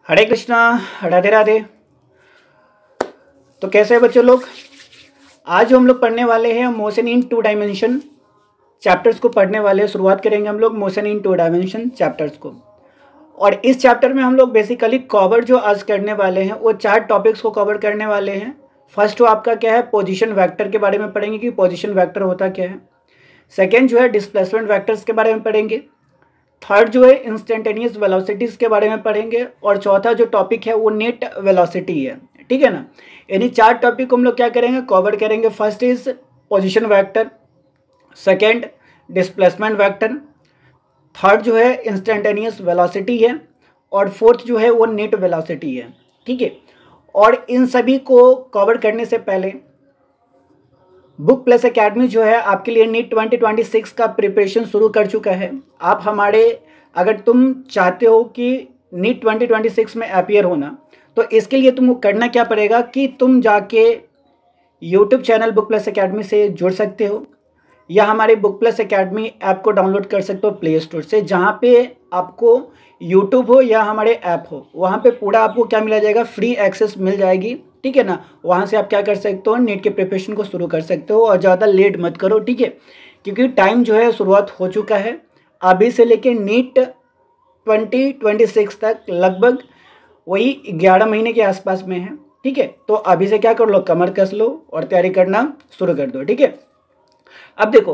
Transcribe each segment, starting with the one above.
हरे कृष्णा, राधे राधे। तो कैसे है बच्चों लोग? आज हम लोग पढ़ने वाले हैं motion in two dimension chapters को पढ़ने वाले हैं। शुरुआत करेंगे हम लोग motion in two dimension chapters को। और इस चैप्टर में हम लोग बेसिकली कवर जो आज करने वाले हैं वो 4 टॉपिक्स को कवर करने वाले हैं। फर्स्ट तो आपका क्या है, पोजीशन वेक्टर के बारे में पढ़ेंगे कि पोजीशन वेक्टर होता क्या है। सेकेंड जो है डिस्प्लेसमेंट वेक्टर्स के बारे में पढ़ेंगे। थर्ड जो है इंस्टेंटेनियस वेलोसिटीज़ के बारे में पढ़ेंगे। और चौथा जो टॉपिक है वो नेट वेलोसिटी है, ठीक है ना। यानी 4 टॉपिक को हम लोग क्या करेंगे, कवर करेंगे। First is position vector, second displacement vector, third जो है इंस्टेंटेनियस वेलोसिटी है, और फोर्थ जो है वो नेट वेलोसिटी है, ठीक है। और इन सभी को कवर करने से पहले बुक प्लस एकेडमी जो है आपके लिए नीट 2026 का प्रिपरेशन शुरू कर चुका है। आप हमारे, अगर तुम चाहते हो कि नीट 2026 में अपीयर होना, तो इसके लिए तुमको करना क्या पड़ेगा कि तुम जाके YouTube channel book plus academy से जुड़ सकते हो, या हमारे बुक प्लस एकेडमी ऐप को डाउनलोड कर सकते हो प्ले स्टोर से। जहाँ पे आपको यूट्यूब हो या हमारे ऐप हो, वहाँ पे पूरा आपको क्या मिला जाएगा, फ्री एक्सेस मिल जाएगी, ठीक है ना। वहाँ से आप क्या कर सकते हो, नीट के प्रिपरेशन को शुरू कर सकते हो। और ज़्यादा लेट मत करो, ठीक है, क्योंकि टाइम जो है शुरुआत हो चुका है। अभी से लेके नीट 2026 तक लगभग वही 11 महीने के आसपास में है, ठीक है। तो अभी से क्या कर लो, कमर कस लो और तैयारी करना शुरू कर दो, ठीक है। अब देखो,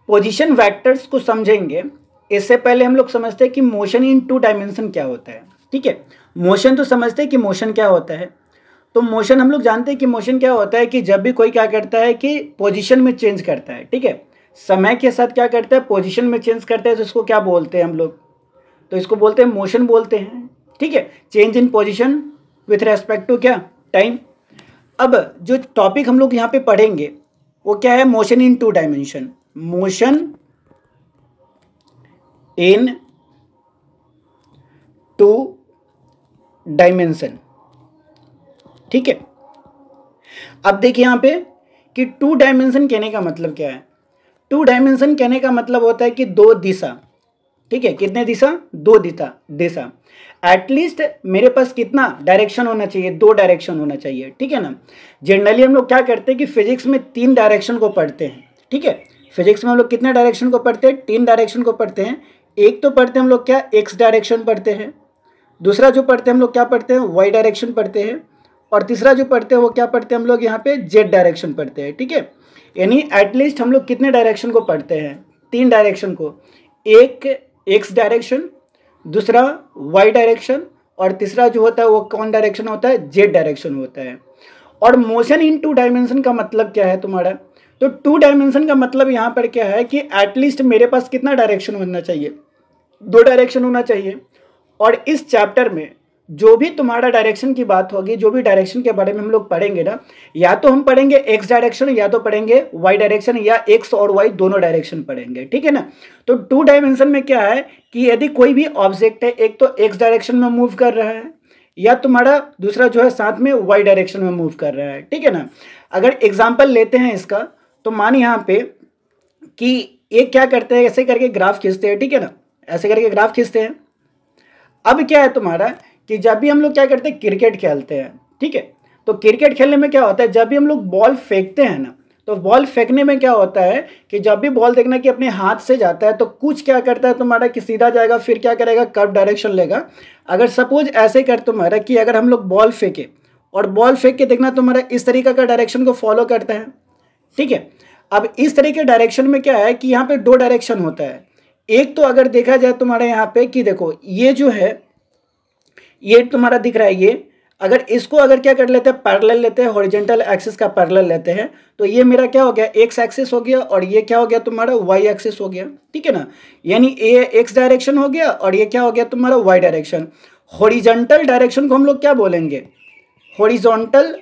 पोजीशन वेक्टर्स को समझेंगे इससे पहले हम लोग समझते हैं कि मोशन इन टू डायमेंशन क्या होता है, ठीक है। मोशन तो समझते हैं कि मोशन क्या होता है। तो मोशन हम लोग जानते हैं कि मोशन क्या होता है कि जब भी कोई क्या करता है कि पोजीशन में चेंज करता है, ठीक है, समय के साथ क्या करता है, पोजीशन में चेंज करता है, तो इसको क्या बोलते हैं हम लोग, तो इसको बोलते हैं मोशन बोलते हैं, ठीक है। Change in position with respect to क्या, टाइम। अब जो टॉपिक हम लोग यहाँ पे पढ़ेंगे वो क्या है, motion in two dimension. Motion in two dimension, ठीक है। अब देखिए यहाँ पे कि टू डायमेंशन कहने का मतलब क्या है। टू डायमेंशन कहने का मतलब होता है कि 2 दिशा, ठीक है। कितने दिशा, 2 दिशा। एटलीस्ट मेरे पास कितना डायरेक्शन होना चाहिए, 2 डायरेक्शन होना चाहिए, ठीक है ना। जनरली हम लोग क्या करते हैं कि फिजिक्स में 3 डायरेक्शन को पढ़ते हैं, ठीक है। फिजिक्स में हम लोग कितने डायरेक्शन को पढ़ते हैं, 3 डायरेक्शन को पढ़ते हैं। एक तो पढ़ते हैं हम लोग क्या, एक्स डायरेक्शन पढ़ते हैं। दूसरा जो पढ़ते हैं हम लोग क्या पढ़ते हैं, वाई डायरेक्शन पढ़ते हैं। और तीसरा जो पढ़ते हैं वो क्या पढ़ते हैं हम लोग यहाँ पे, जेड डायरेक्शन पढ़ते हैं, ठीक है। यानी एटलीस्ट हम लोग कितने डायरेक्शन को पढ़ते हैं, 3 डायरेक्शन को। एक एक्स डायरेक्शन, दूसरा वाई डायरेक्शन, और तीसरा जो होता है वो कौन डायरेक्शन होता है, जेड डायरेक्शन होता है। और मोशन इन टू डायमेंशन का मतलब क्या है तुम्हारा, तो टू डायमेंशन का मतलब यहाँ पर क्या है कि एटलीस्ट मेरे पास कितना डायरेक्शन होना चाहिए, 2 डायरेक्शन होना चाहिए। और इस चैप्टर में जो भी तुम्हारा डायरेक्शन की बात होगी, जो भी डायरेक्शन के बारे में हम लोग पढ़ेंगे ना, या तो हम पढ़ेंगे एक्स डायरेक्शन या तो पढ़ेंगे वाई डायरेक्शन, या एक्स और वाई दोनों डायरेक्शन पढ़ेंगे, ठीक है ना। तो टू डायमेंशन में क्या है कि यदि कोई भी ऑब्जेक्ट है, एक तो एक्स डायरेक्शन में मूव कर रहा है, या तुम्हारा दूसरा जो है साथ में वाई डायरेक्शन में मूव कर रहा है, ठीक है ना। अगर एग्जाम्पल लेते हैं इसका, तो मान यहाँ पे कि एक क्या करते हैं, ऐसे करके ग्राफ खींचते हैं, ठीक है ना, ऐसे करके ग्राफ खींचते हैं। अब क्या है तुम्हारा कि जब भी हम लोग क्या करते हैं, क्रिकेट खेलते हैं, ठीक है। तो क्रिकेट खेलने में क्या होता है, जब भी हम लोग बॉल फेंकते हैं ना, तो बॉल फेंकने में क्या होता है कि जब भी बॉल देखना कि अपने हाथ से जाता है, तो कुछ क्या करता है तुम्हारा कि सीधा जाएगा, फिर क्या करेगा, कर्व डायरेक्शन लेगा। अगर सपोज ऐसे कर तुम्हारा कि अगर हम लोग बॉल फेंके और बॉल फेंक के देखना तुम्हारा इस तरीके का डायरेक्शन को फॉलो करता है, ठीक है। अब इस तरीके डायरेक्शन में क्या है कि यहाँ पे 2 डायरेक्शन होता है। एक तो अगर देखा जाए तुम्हारे यहाँ पे कि देखो ये जो है, ये तुम्हारा दिख रहा है, ये अगर इसको अगर क्या कर लेते हैं, पैरेलल लेते हैं, हॉरिजॉन्टल एक्सिस का पैरेलल लेते हैं, तो ये मेरा क्या हो गया, एक्स एक्सिस हो गया, और ये क्या हो गया तुम्हारा, वाई एक्सिस हो गया, ठीक है ना। यानी ये एक्स डायरेक्शन हो गया और ये क्या हो गया तुम्हारा, वाई डायरेक्शन। हॉरिजॉन्टल डायरेक्शन को हम लोग क्या बोलेंगे, हॉरिजॉन्टल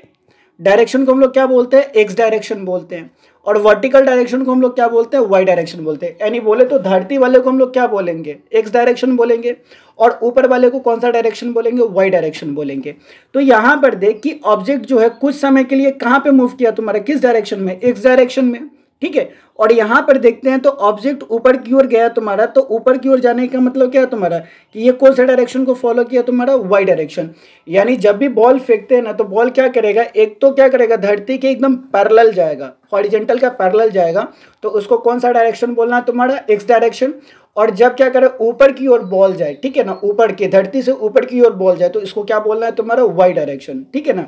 डायरेक्शन को हम लोग क्या बोलते हैं, एक्स डायरेक्शन बोलते हैं। और वर्टिकल डायरेक्शन को हम लोग क्या बोलते हैं, वाई डायरेक्शन बोलते हैं। यानी बोले तो धरती वाले को हम लोग क्या बोलेंगे, एक्स डायरेक्शन बोलेंगे, और ऊपर वाले को कौन सा डायरेक्शन बोलेंगे, वाई डायरेक्शन बोलेंगे। तो यहाँ पर देख कि ऑब्जेक्ट जो है कुछ समय के लिए कहाँ पे मूव किया तुम्हारा, किस डायरेक्शन में, एक्स डायरेक्शन में, ठीक है। और यहाँ पर देखते हैं तो ऑब्जेक्ट ऊपर की ओर गया तुम्हारा, तो ऊपर की ओर जाने का मतलब क्या है तुम्हारा कि ये कौन सा डायरेक्शन को फॉलो किया तुम्हारा, वाई डायरेक्शन। यानी जब भी बॉल फेंकते हैं ना तो बॉल क्या करेगा, एक तो क्या करेगा धरती के एकदम पैरेलल जाएगा, हॉरिजॉन्टल का पैरेलल जाएगा, तो उसको कौन सा डायरेक्शन बोलना है तुम्हारा, एक्स डायरेक्शन। और जब क्या करे ऊपर की ओर बॉल जाए, ठीक है ना, ऊपर के धरती से ऊपर की ओर बॉल जाए तो इसको क्या बोलना है तुम्हारा, वाई डायरेक्शन, ठीक है ना।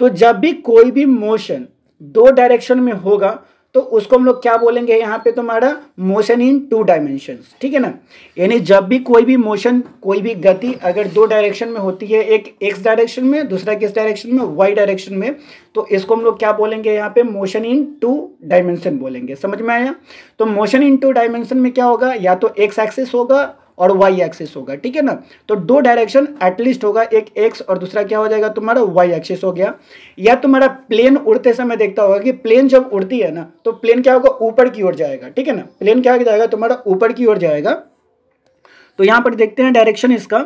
तो जब भी कोई भी मोशन दो डायरेक्शन में होगा तो उसको हम लोग क्या बोलेंगे यहाँ पे तुम्हारा, मोशन इन टू डायमेंशंस, ठीक है ना। यानी जब भी कोई भी मोशन, कोई भी गति अगर दो डायरेक्शन में होती है, एक एक्स डायरेक्शन में, दूसरा किस डायरेक्शन में, वाई डायरेक्शन में, तो इसको हम लोग क्या बोलेंगे यहाँ पे, मोशन इन टू डायमेंशन बोलेंगे। समझ में आया। तो मोशन इन टू डायमेंशन में क्या होगा, या तो एक्स एक्सिस होगा और वाई एक्सिस होगा, ठीक है ना। तो दो डायरेक्शन एटलीस्ट होगा, एक एक्स और दूसरा क्या हो जाएगा तुम्हारा, वाई एक्सिस हो गया। या तुम्हारा प्लेन उड़ते समय देखता होगा कि प्लेन जब उड़ती है ना तो प्लेन क्या होगा, ऊपर की ओर जाएगा, ठीक है ना। प्लेन क्या जाएगा तुम्हारा, ऊपर की ओर जाएगा। तो यहाँ पर देखते हैं डायरेक्शन इसका।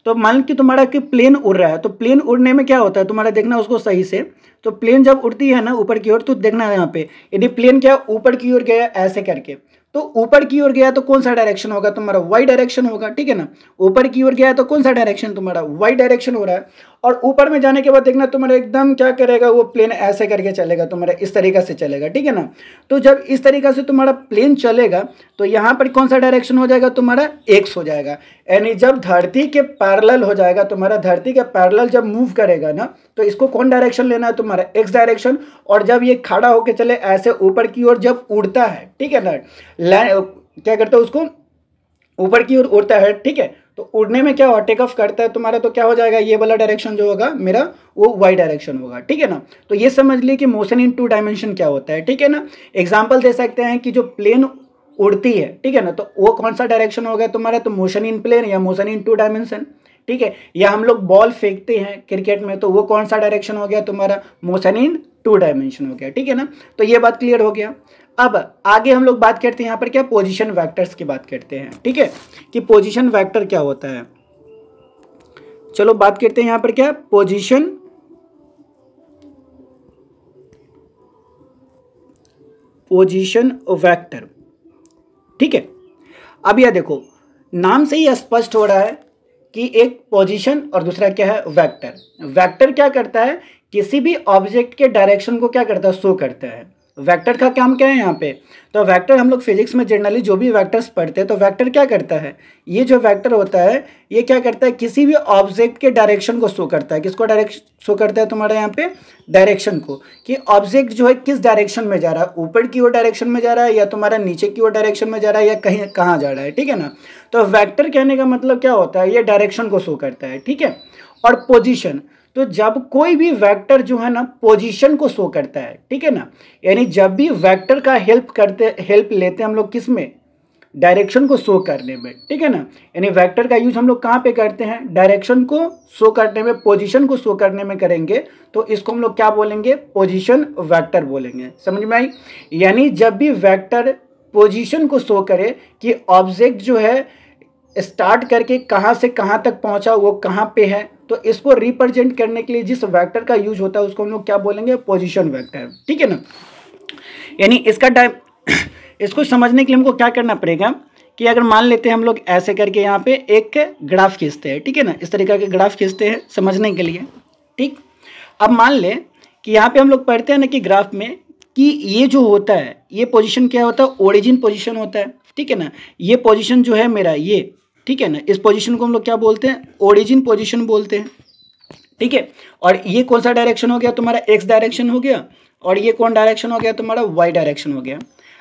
तो मान कि तुम्हारा कि प्लेन उड़ रहा है, तो प्लेन उड़ने में क्या होता है तुम्हारा, देखना उसको सही से। तो प्लेन जब उड़ती है ना ऊपर की ओर, तो देखना है यहाँ पे, यदि प्लेन क्या ऊपर की ओर गया ऐसे करके, तो ऊपर की ओर गया तो कौन सा डायरेक्शन होगा तुम्हारा, वाई डायरेक्शन होगा, ठीक है ना। ऊपर की ओर गया तो कौन सा डायरेक्शन तुम्हारा, वाई डायरेक्शन हो रहा है। और ऊपर में जाने के बाद देखना तुम्हारा एकदम क्या करेगा, वो प्लेन ऐसे करके चलेगा तुम्हारा, इस तरीका से चलेगा, ठीक है ना। तो जब इस तरीका से तुम्हारा प्लेन चलेगा तो यहाँ पर कौन सा डायरेक्शन हो जाएगा तुम्हारा, एक्स हो जाएगा। यानी जब धरती के पैरेलल हो जाएगा तुम्हारा, धरती के पैरेलल जब मूव करेगा ना तो इसको कौन डायरेक्शन लेना है तुम्हारा, एक्स डायरेक्शन। और जब ये खड़ा होकर चले ऐसे ऊपर की ओर जब उड़ता है, ठीक है ना, क्या करता है उसको ऊपर की ओर उड़ता है, ठीक है। तो उड़ने में क्या हुआ, टेक ऑफ करता है तुम्हारा, तो क्या हो जाएगा, ये वाला डायरेक्शन जो होगा मेरा वो वाई डायरेक्शन होगा, ठीक है ना। तो ये समझ लिए कि मोशन इन टू डायमेंशन क्या होता है, ठीक है ना। एग्जांपल दे सकते हैं कि जो प्लेन उड़ती है, ठीक है ना, तो वो कौन सा डायरेक्शन होगा तुम्हारा, तो मोशन इन प्लेन या मोशन इन टू डायमेंशन, ठीक है। या हम लोग बॉल फेंकते हैं क्रिकेट में, तो वो कौन सा डायरेक्शन हो गया तुम्हारा, मोशन इन टू डायमेंशन हो गया, ठीक है ना। तो ये बात क्लियर हो गया। अब आगे हम लोग बात करते हैं यहाँ पर क्या, पोजीशन वेक्टर्स की बात करते हैं, ठीक है, कि पोजीशन वेक्टर क्या होता है। चलो बात करते हैं यहाँ पर क्या, पोजीशन वेक्टर, ठीक है। अब यह देखो नाम से ही स्पष्ट हो रहा है कि एक पोजीशन और दूसरा क्या है, वेक्टर। वेक्टर क्या करता है, किसी भी ऑब्जेक्ट के डायरेक्शन को क्या करता है, शो करता है। वेक्टर का काम क्या है यहाँ पे, तो वेक्टर हम लोग फिजिक्स में जनरली जो भी वेक्टर्स पढ़ते हैं तो वेक्टर क्या करता है, ये जो वेक्टर होता है ये क्या करता है, किसी भी ऑब्जेक्ट के डायरेक्शन को शो करता है। किसको डायरेक्शन शो करता है तुम्हारे यहाँ पे, डायरेक्शन को, कि ऑब्जेक्ट जो है किस डायरेक्शन में जा रहा है, ऊपर की ओर डायरेक्शन में जा रहा है या तुम्हारा नीचे की ओर डायरेक्शन में जा रहा है या कहीं कहाँ जा रहा है, ठीक है ना। तो वेक्टर कहने का मतलब क्या होता है, ये डायरेक्शन को शो करता है, ठीक है। और पोजीशन, तो जब कोई भी वेक्टर जो है ना पोजीशन को शो करता है, ठीक है ना, यानी जब भी वेक्टर का हेल्प लेते हैं हम लोग किस में, डायरेक्शन को शो करने में, ठीक है ना। यानी वेक्टर का यूज हम लोग कहाँ पे करते हैं, डायरेक्शन को शो करने में, पोजीशन को शो करने में करेंगे, तो इसको हम लोग क्या बोलेंगे, पोजीशन वेक्टर बोलेंगे। समझ में आई। यानी जब भी वेक्टर पोजीशन को शो करे कि ऑब्जेक्ट जो है स्टार्ट करके कहाँ से कहाँ तक पहुँचा, वो कहाँ पे है, तो इसको रिप्रेजेंट करने के लिए जिस वेक्टर का यूज होता है उसको हम लोग क्या बोलेंगे, पोजीशन वेक्टर, ठीक है ना। यानी इसको समझने के लिए हमको क्या करना पड़ेगा कि अगर मान लेते हैं हम लोग ऐसे करके यहाँ पे एक ग्राफ खींचते हैं, ठीक है ना, इस तरीके के ग्राफ खींचते हैं समझने के लिए, ठीक। अब मान लें कि यहाँ पे हम लोग पढ़ते हैं ना कि ग्राफ में कि ये जो होता है ये पोजीशन क्या होता है, ओरिजिन पोजीशन होता है, ठीक है ना। ये पोजीशन जो है मेरा ये, ठीक है ना, इस पोजीशन को हम लोग क्या बोलते हैं, ओरिजिन पोजीशन बोलते हैं, ठीक है। और ये कौन सा डायरेक्शन हो गया तुम्हारा, एक्स डायरेक्शन हो गया, और ये कौन डायरेक्शन हो गया तुम्हारा, वाई डायरेक्शन हो गया।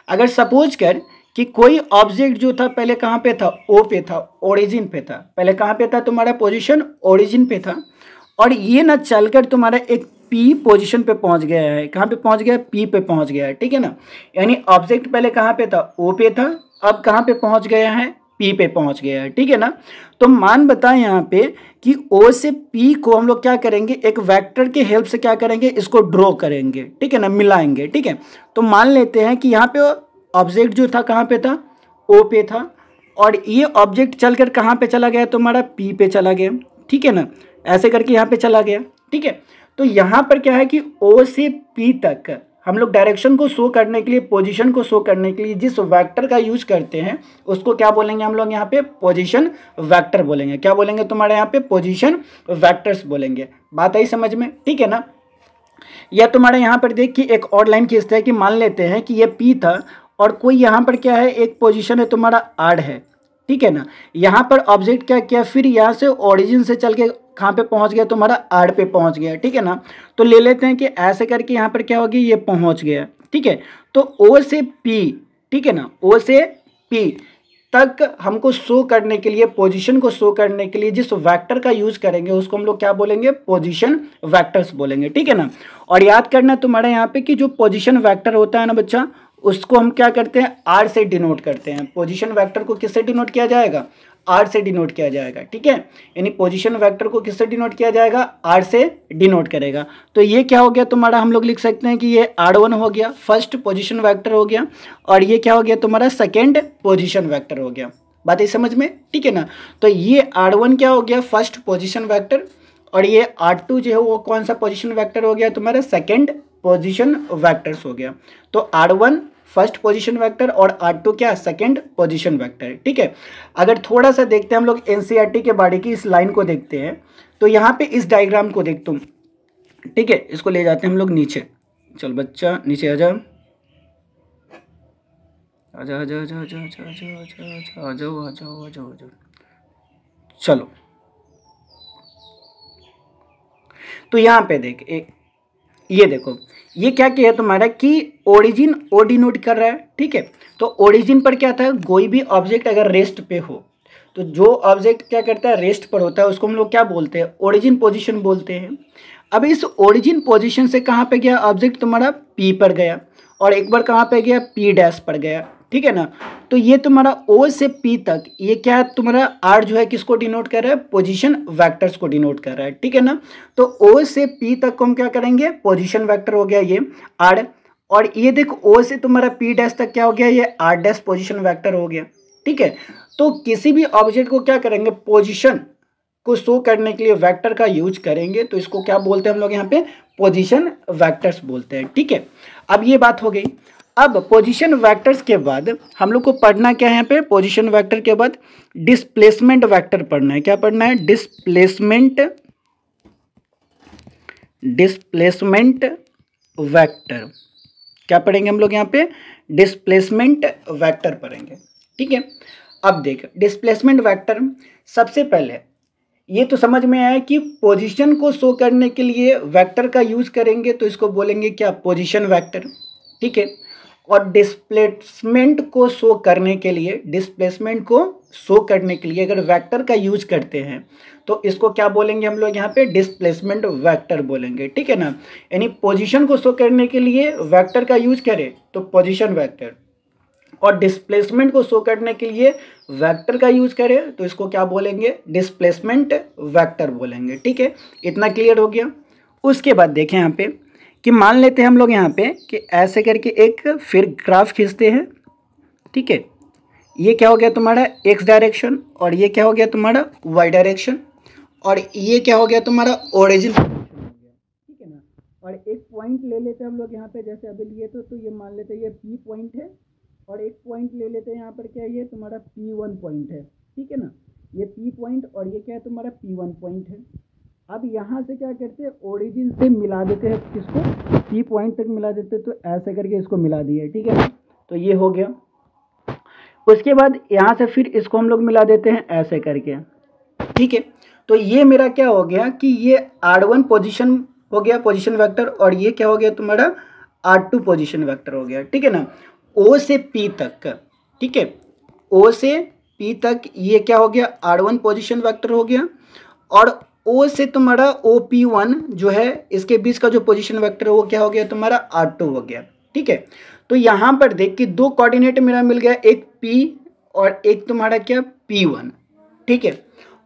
अगर सपोज कर कि कोई ऑब्जेक्ट जो था पहले कहाँ पे था, ओ पे था, ओरिजिन पे था, पहले कहाँ पे था तुम्हारा पोजीशन, ओरिजिन पे था, और ये ना चलकर तुम्हारा एक पी पोजीशन पे पहुंच गया है, कहाँ पे पहुंच गया, पी पे पहुंच गया है, ठीक है ना। यानी ऑब्जेक्ट पहले कहाँ पे था, ओ पे था, अब कहाँ पे पहुंच गया है, पी पे पहुंच गया है, ठीक है ना। तो मान बताएं यहाँ पे कि ओ से पी को हम लोग क्या करेंगे, एक वेक्टर के हेल्प से क्या करेंगे, इसको ड्रॉ करेंगे, ठीक है ना, मिलाएंगे, ठीक है। तो मान लेते हैं कि यहाँ पे ऑब्जेक्ट जो था कहाँ पे था, ओ पे था, और ये ऑब्जेक्ट चलकर कहाँ पे चला गया तुम्हारा, पी पे चला गया, ठीक है ना, ऐसे करके यहाँ पे चला गया, ठीक है। तो यहाँ पर क्या है कि ओ से पी तक हम लोग डायरेक्शन को शो करने के लिए, पोजीशन को शो करने के लिए जिस वेक्टर का यूज करते हैं उसको क्या बोलेंगे हम लोग यहाँ पे? पोजीशन वेक्टर बोलेंगे। क्या बोलेंगे तुम्हारे यहाँ पे? पोजीशन वेक्टर्स बोलेंगे। बात आई समझ में? ठीक है ना। या तुम्हारे यहाँ पर देख कि एक और लाइन खींचता है कि मान लेते हैं कि ये P था और कोई यहाँ पर क्या है, एक पोजीशन है तुम्हारा R है, ठीक है ना। यहाँ पर ऑब्जेक्ट क्या किया, फिर यहाँ से ओरिजिन से चल के कहाँ पे पहुँच गया, तुम्हारा R पे पहुँच गया, ठीक है ना। तो ले लेते हैं कि ऐसे करके यहाँ पर क्या होगी, ये पहुँच गया, ठीक है। तो O से P, ठीक है ना, O से P तक हमको शो करने के लिए, पोजीशन को शो करने के लिए जिस वेक्टर का यूज करेंगे उसको हम लोग क्या बोलेंगे? पोजीशन वेक्टर्स बोलेंगे, ठीक है ना। और याद करना तुम्हारे यहाँ पे कि जो पोजीशन वेक्टर होता है ना बच्चा, उसको हम क्या करते हैं? आर से डिनोट करते हैं। पोजीशन वेक्टर को किससे डिनोट किया जाएगा? आर से डिनोट किया जाएगा, ठीक है। यानी पोजीशन वेक्टर को किससे डिनोट किया जाएगा? आर से डिनोट करेगा। तो ये क्या हो गया तुम्हारा, हम लोग लिख सकते हैं कि ये R1 हो गया, फर्स्ट पोजीशन वेक्टर हो गया, और ये क्या हो गया तुम्हारा? सेकेंड पोजीशन वेक्टर हो गया। बात है समझ में? ठीक है ना। तो ये R1 क्या हो गया? फर्स्ट पोजीशन वेक्टर, और ये R2 जो है वो कौन सा पोजीशन वेक्टर हो गया तुम्हारा? सेकेंड पोजीशन वेक्टर्स हो गया। तो R1 फर्स्ट पोजीशन वेक्टर और R2 क्या? सेकंड पोजीशन वेक्टर, ठीक है। अगर थोड़ा सा देखते हैं हम लोग एनसीईआरटी के बारे की, इस लाइन को देखते हैं, तो यहाँ पे इस डायग्राम को देख तुम, ठीक है। इसको ले जाते हैं हम लोग नीचे। चल बच्चा नीचे आ जा, आजा आजा आजा आजा आजा आजा आजा आजा आजा आजा। चलो तो यहाँ पे देख, ये देखो, ये क्या किया तुम्हारा कि ओरिजिन ओ डिनोट कर रहा है, ठीक है। तो ओरिजिन पर क्या था, कोई भी ऑब्जेक्ट अगर रेस्ट पे हो, तो जो ऑब्जेक्ट क्या करता है, रेस्ट पर होता है, उसको हम लोग क्या बोलते हैं? ओरिजिन पोजीशन बोलते हैं। अब इस ओरिजिन पोजीशन से कहाँ पे गया ऑब्जेक्ट तुम्हारा? P पर गया, और एक बार कहाँ पे गया? P डैश पर गया, ठीक है ना। तो ये तुम्हारा O से P तक, ये क्या है तुम्हारा? R जो है किसको डिनोट कर रहा है? पोजीशन वेक्टर्स को डिनोट कर रहा है, ठीक है ना। तो O से P तक को हम क्या करेंगे? पोजीशन वेक्टर हो गया ये R, और ये देख O से तुम्हारा P डैश तक क्या हो गया? ये R डैश पोजीशन वेक्टर हो गया, ठीक है। तो किसी भी ऑब्जेक्ट को क्या करेंगे? पोजीशन को शो करने के लिए वेक्टर का यूज करेंगे, तो इसको क्या बोलते हैं हम लोग यहाँ पे? पोजीशन वेक्टर्स बोलते हैं, ठीक है। अब ये बात हो गई। अब पोजीशन वेक्टर्स के बाद हम लोग को पढ़ना क्या है यहाँ पे? पोजीशन वेक्टर के बाद डिस्प्लेसमेंट वेक्टर पढ़ना है। क्या पढ़ना है? Displacement vector. क्या पढ़ेंगे हम लोग यहाँ पे? डिस्प्लेसमेंट वेक्टर पढ़ेंगे, ठीक है। अब देख, डिस्प्लेसमेंट वेक्टर, सबसे पहले ये तो समझ में आया कि पोजीशन को शो करने के लिए वेक्टर का यूज करेंगे, तो इसको बोलेंगे क्या? पोजीशन वेक्टर, ठीक है। और डिस्प्लेसमेंट को शो करने के लिए, अगर वेक्टर का यूज करते हैं तो इसको क्या बोलेंगे हम लोग यहाँ पे? डिस्प्लेसमेंट वेक्टर बोलेंगे, ठीक है ना। यानी पोजीशन को शो करने के लिए वेक्टर का यूज करें तो पोजीशन वेक्टर, और डिस्प्लेसमेंट को शो करने के लिए वेक्टर का यूज करें तो इसको क्या बोलेंगे? डिस्प्लेसमेंट वेक्टर बोलेंगे, ठीक है। इतना क्लियर हो गया। उसके बाद देखें यहाँ पे कि मान लेते हैं हम लोग यहाँ पे कि ऐसे करके एक फिर ग्राफ खींचते हैं, ठीक है। ये क्या हो गया तुम्हारा? एक्स डायरेक्शन, और ये क्या हो गया तुम्हारा? वाई डायरेक्शन, और ये क्या हो गया तुम्हारा? ओरिजिन, ठीक है ना। और एक पॉइंट ले लेते हैं हम लोग यहाँ पे, जैसे अभी लिए तो ये मान लेते हैं ये P पॉइंट है, और एक पॉइंट ले लेते हैं यहाँ पर, क्या ये तुम्हारा P1 पॉइंट है, ठीक है ना। ये P पॉइंट और ये क्या है तुम्हारा? P1 पॉइंट है। अब यहाँ से क्या करते हैं? ओरिजिन से मिला देते हैं, किसको? P पॉइंट तक मिला देते हैं, तो ऐसे करके इसको मिला दिए, ठीक है ना। तो ये हो गया। उसके बाद यहाँ से फिर इसको हम लोग मिला देते हैं ऐसे करके, ठीक है। तो ये मेरा क्या हो गया कि ये R1 पोजीशन हो गया, पोजीशन वेक्टर, और ये क्या हो गया तुम्हारा? R2 पोजीशन वेक्टर हो गया, ठीक है ना। O से P तक, ठीक है, O से P तक ये क्या हो गया? R1 पोजीशन वेक्टर हो गया, और O से तुम्हारा OP1 जो है, इसके बीच का जो पोजीशन वेक्टर है वो क्या हो गया तुम्हारा? R2 हो गया, ठीक है। तो यहाँ पर देख कि दो कोऑर्डिनेट मेरा मिल गया, एक P और एक तुम्हारा क्या? P1, ठीक है।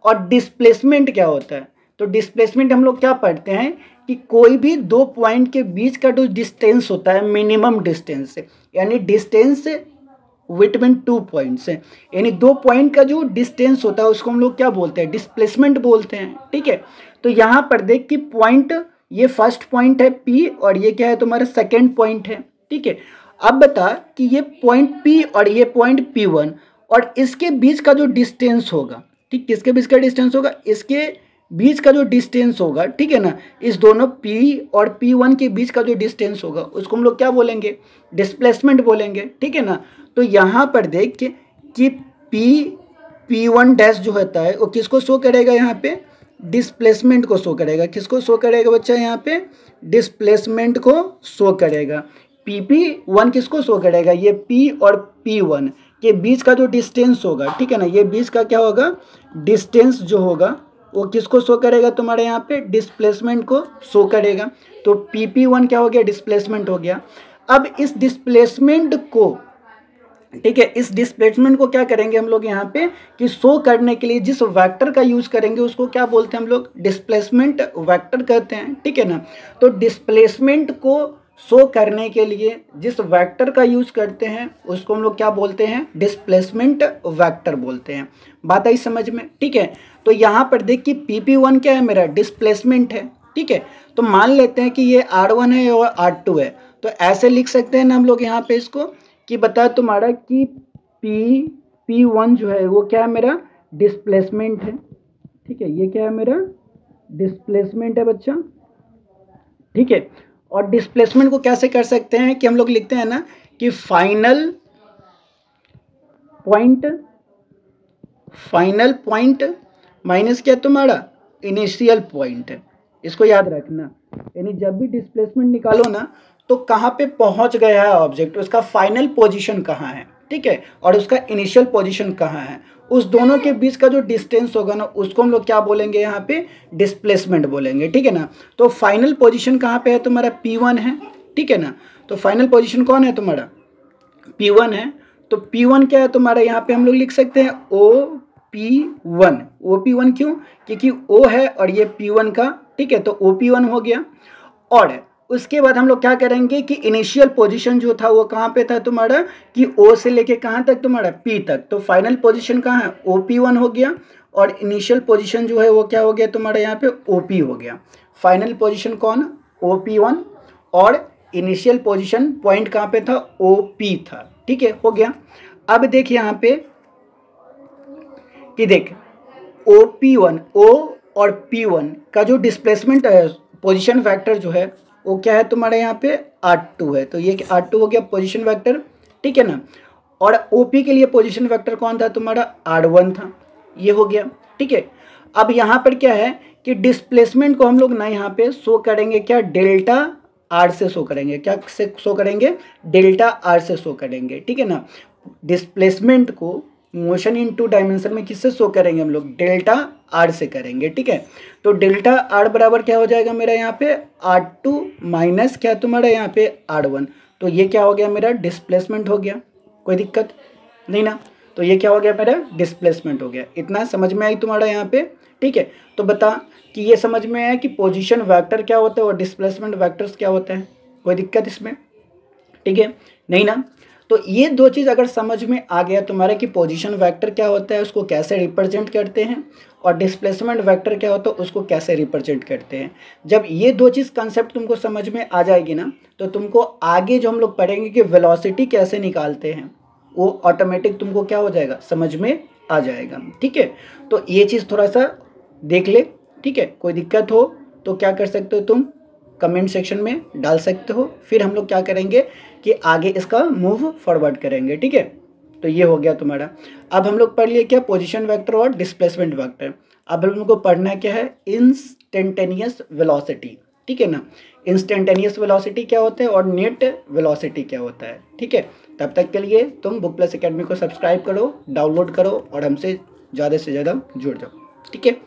और डिस्प्लेसमेंट क्या होता है? तो डिस्प्लेसमेंट हम लोग क्या पढ़ते हैं कि कोई भी दो पॉइंट के बीच का जो डिस्टेंस होता है, मिनिमम डिस्टेंस, यानी डिस्टेंस बिटवीन टू पॉइंट्स है, यानी दो पॉइंट का जो डिस्टेंस होता है उसको हम लोग क्या बोलते हैं? डिस्प्लेसमेंट बोलते हैं, ठीक है। तो यहाँ पर देख कि पॉइंट ये फर्स्ट पॉइंट है P और ये क्या है तुम्हारा सेकेंड पॉइंट है, ठीक है। अब बता कि ये पॉइंट P और ये पॉइंट P1 और इसके बीच का जो डिस्टेंस होगा, ठीक, किसके बीच का डिस्टेंस होगा, इसके बीच का जो डिस्टेंस होगा, ठीक है ना, इस दोनों P और P1 के बीच का जो डिस्टेंस होगा उसको हम लोग क्या बोलेंगे, डिस्प्लेसमेंट बोलेंगे, ठीक है ना। तो यहाँ पर देख कि P1 डैश जो होता है वो किसको शो करेगा, यहाँ पे डिस्प्लेसमेंट को शो करेगा। किसको शो करेगा बच्चा, यहाँ पे डिस्प्लेसमेंट को शो करेगा। PP1 किसको शो करेगा, ये P और P1 के बीच का जो डिस्टेंस होगा, ठीक है ना, ये बीच का क्या होगा, डिस्टेंस जो होगा वो किसको शो करेगा, तुम्हारे यहाँ पे डिस्प्लेसमेंट को शो करेगा। तो PP1 क्या हो गया, डिस्प्लेसमेंट हो गया। अब इस डिस्प्लेसमेंट को, ठीक है, इस डिस्प्लेसमेंट को क्या करेंगे हम लोग यहाँ पे कि शो करने के लिए जिस वेक्टर का यूज करेंगे उसको क्या बोलते हैं हम लोग, डिस्प्लेसमेंट वेक्टर कहते हैं, ठीक है ना। तो डिस्प्लेसमेंट को शो करने के लिए जिस वेक्टर का यूज करते हैं उसको हम लोग क्या बोलते हैं, डिस्प्लेसमेंट वेक्टर बोलते हैं। बात आई समझ में, ठीक है। तो यहाँ पर देख कि PP1 क्या है, मेरा डिस्प्लेसमेंट है, ठीक है। तो मान लेते हैं कि ये R1 है और R2 है, तो ऐसे लिख सकते हैं ना हम लोग यहाँ पे इसको कि बता तुम्हारा कि P1 जो है वो क्या है, मेरा डिस्प्लेसमेंट है, ठीक है। ये क्या है, मेरा डिस्प्लेसमेंट है बच्चा, ठीक है। और डिस्प्लेसमेंट को कैसे कर सकते हैं कि हम लोग लिखते हैं ना कि फाइनल पॉइंट माइनस क्या तुम्हारा इनिशियल पॉइंट है। इसको याद रखना, यानी जब भी डिस्प्लेसमेंट निकालो ना तो कहाँ पे पहुंच गया है ऑब्जेक्ट, उसका फाइनल पोजीशन कहाँ है, ठीक है, और उसका इनिशियल पोजीशन कहाँ है, उस दोनों के बीच का जो डिस्टेंस होगा ना उसको हम लोग क्या बोलेंगे, यहाँ पे डिस्प्लेसमेंट बोलेंगे, ठीक है ना। तो फाइनल पोजीशन कहाँ पे है तुम्हारा, P1 है, ठीक है ना। तो फाइनल पोजीशन कौन है तुम्हारा, P1 है। तो P1 क्या है तुम्हारा, यहाँ पे हम लोग लिख सकते हैं OP1। OP1 क्यों, क्योंकि O है और ये P1 का, ठीक है, तो OP1 हो गया। और उसके बाद हम लोग क्या करेंगे कि इनिशियल पोजीशन जो था वो कहाँ पे था तुम्हारा, कि O से लेके कहाँ तक तुम्हारा, P तक। तो फाइनल पोजीशन कहाँ है, OP1 हो गया, और इनिशियल पोजीशन जो है वो क्या हो गया तुम्हारा, यहाँ पे OP हो गया। फाइनल पोजीशन कौन, OP1, और इनिशियल पोजीशन पॉइंट कहाँ पे था, OP था, ठीक है, हो गया। अब देख यहाँ पे कि देख OP1, O और P1 का जो डिस्प्लेसमेंट पोजीशन वेक्टर जो है वो क्या है तुम्हारे यहाँ पे, R2 है। तो ये R2 हो गया पोजीशन वेक्टर, ठीक है ना। और OP के लिए पोजीशन वेक्टर कौन था तुम्हारा, R1 था, ये हो गया, ठीक है। अब यहाँ पर क्या है कि डिस्प्लेसमेंट को हम लोग ना यहाँ पे शो करेंगे क्या, डेल्टा R से शो करेंगे, क्या से शो करेंगे, डेल्टा R से शो करेंगे, ठीक है ना। डिस्प्लेसमेंट को मोशन इन 2 डायमेंशन में किससे शो करेंगे हम लोग, डेल्टा R से करेंगे, ठीक है। तो डेल्टा R बराबर क्या हो जाएगा मेरा यहाँ पे, R2 माइनस क्या तुम्हारा यहाँ पे R1। तो ये क्या हो गया मेरा, डिस्प्लेसमेंट हो गया, कोई दिक्कत नहीं ना। तो ये क्या हो गया मेरा, डिस्प्लेसमेंट हो गया। इतना समझ में आई तुम्हारा यहाँ पे, ठीक है। तो बता कि ये समझ में आया कि पोजीशन वेक्टर क्या होता है और डिस्प्लेसमेंट वेक्टर्स क्या होता है, कोई दिक्कत इसमें, ठीक है, नहीं ना। तो ये दो चीज़ अगर समझ में आ गया तुम्हारे कि पोजीशन वेक्टर क्या होता है, उसको कैसे रिप्रेजेंट करते हैं, और डिस्प्लेसमेंट वेक्टर क्या होता है उसको कैसे रिप्रेजेंट करते हैं, जब ये दो चीज़ कंसेप्ट तुमको समझ में आ जाएगी ना तो तुमको आगे जो हम लोग पढ़ेंगे कि वेलोसिटी कैसे निकालते हैं वो ऑटोमेटिक तुमको क्या हो जाएगा, समझ में आ जाएगा, ठीक है। तो ये चीज़ थोड़ा सा देख ले, ठीक है। कोई दिक्कत हो तो क्या कर सकते हो तुम, कमेंट सेक्शन में डाल सकते हो, फिर हम लोग क्या करेंगे कि आगे इसका मूव फॉरवर्ड करेंगे, ठीक है। तो ये हो गया तुम्हारा। अब हम लोग पढ़ लिए क्या, पोजीशन वेक्टर और डिस्प्लेसमेंट वेक्टर। अब हम लोग को पढ़ना क्या है, इंस्टेंटेनियस वेलोसिटी, ठीक है ना। इंस्टेंटेनियस वेलोसिटी क्या होता है और नेट वेलोसिटी क्या होता है, ठीक है। तब तक के लिए तुम बुक प्लस एकेडमी को सब्सक्राइब करो, डाउनलोड करो और हमसे ज़्यादा से ज़्यादा जुड़ जाओ, ठीक है।